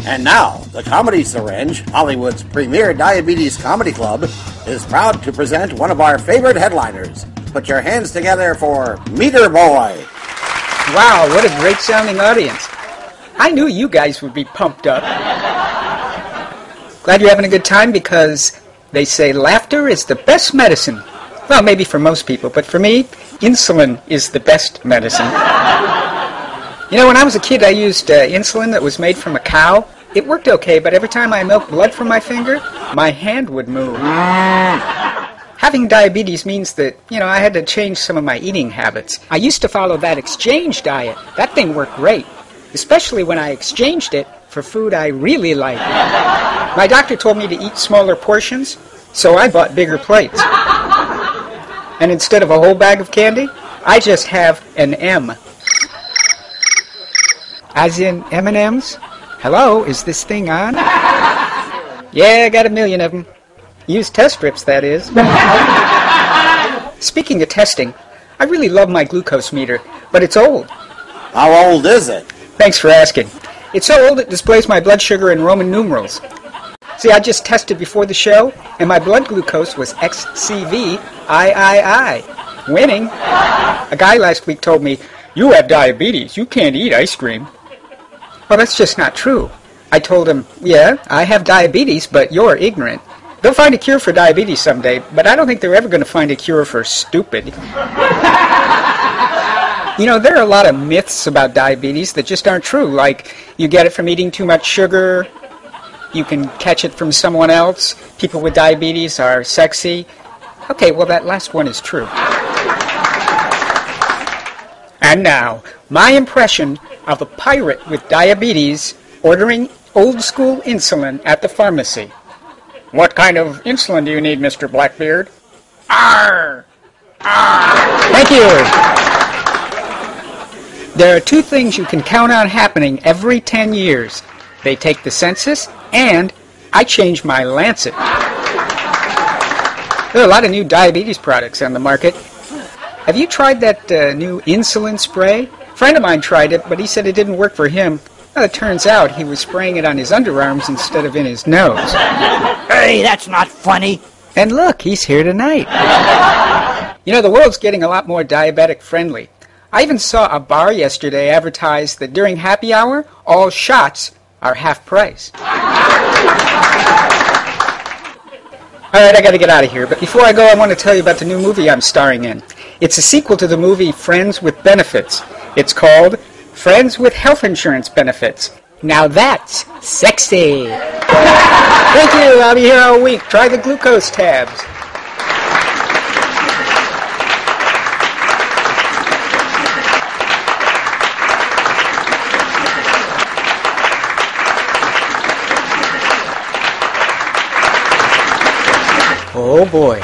And now, the Comedy Syringe, Hollywood's premier diabetes comedy club, is proud to present one of our favorite headliners. Put your hands together for Meter Boy. Wow, what a great sounding audience. I knew you guys would be pumped up. Glad you're having a good time because they say laughter is the best medicine. Well, maybe for most people, but for me, insulin is the best medicine. You know, when I was a kid, I used insulin that was made from a cow. It worked okay, but every time I milked blood from my finger, my hand would move. Having diabetes means that, I had to change some of my eating habits. I used to follow that exchange diet. That thing worked great, especially when I exchanged it for food I really liked. My doctor told me to eat smaller portions, so I bought bigger plates. And instead of a whole bag of candy, I just have an M. As in M&M's? Hello, is this thing on? Yeah, I got a million of them. Use test strips, that is. Speaking of testing, I really love my glucose meter, but it's old. How old is it? Thanks for asking. It's so old it displays my blood sugar in Roman numerals. See, I just tested before the show, and my blood glucose was XCV III. Winning. A guy last week told me, "You have diabetes. You can't eat ice cream." Well, that's just not true. I told him, "Yeah, I have diabetes, but you're ignorant. They'll find a cure for diabetes someday, but I don't think they're ever going to find a cure for stupid." There are a lot of myths about diabetes that just aren't true, like you get it from eating too much sugar, you can catch it from someone else, people with diabetes are sexy. Okay, well, that last one is true. And now, my impression of a pirate with diabetes ordering old-school insulin at the pharmacy. "What kind of insulin do you need, Mr. Blackbeard?" "Arr! Arr!" Thank you. There are two things you can count on happening every 10 years. They take the census, and I change my Lancet. There are a lot of new diabetes products on the market. Have you tried that new insulin spray? A friend of mine tried it, but he said it didn't work for him. Well, it turns out he was spraying it on his underarms instead of in his nose. Hey, that's not funny. And look, he's here tonight. The world's getting a lot more diabetic friendly. I even saw a bar yesterday advertise that during happy hour, all shots are half price. All right, I got to get out of here. But before I go, I want to tell you about the new movie I'm starring in. It's a sequel to the movie Friends with Benefits. It's called Friends with Health Insurance Benefits. Now that's sexy. Thank you. I'll be here all week. Try the glucose tabs. Oh boy.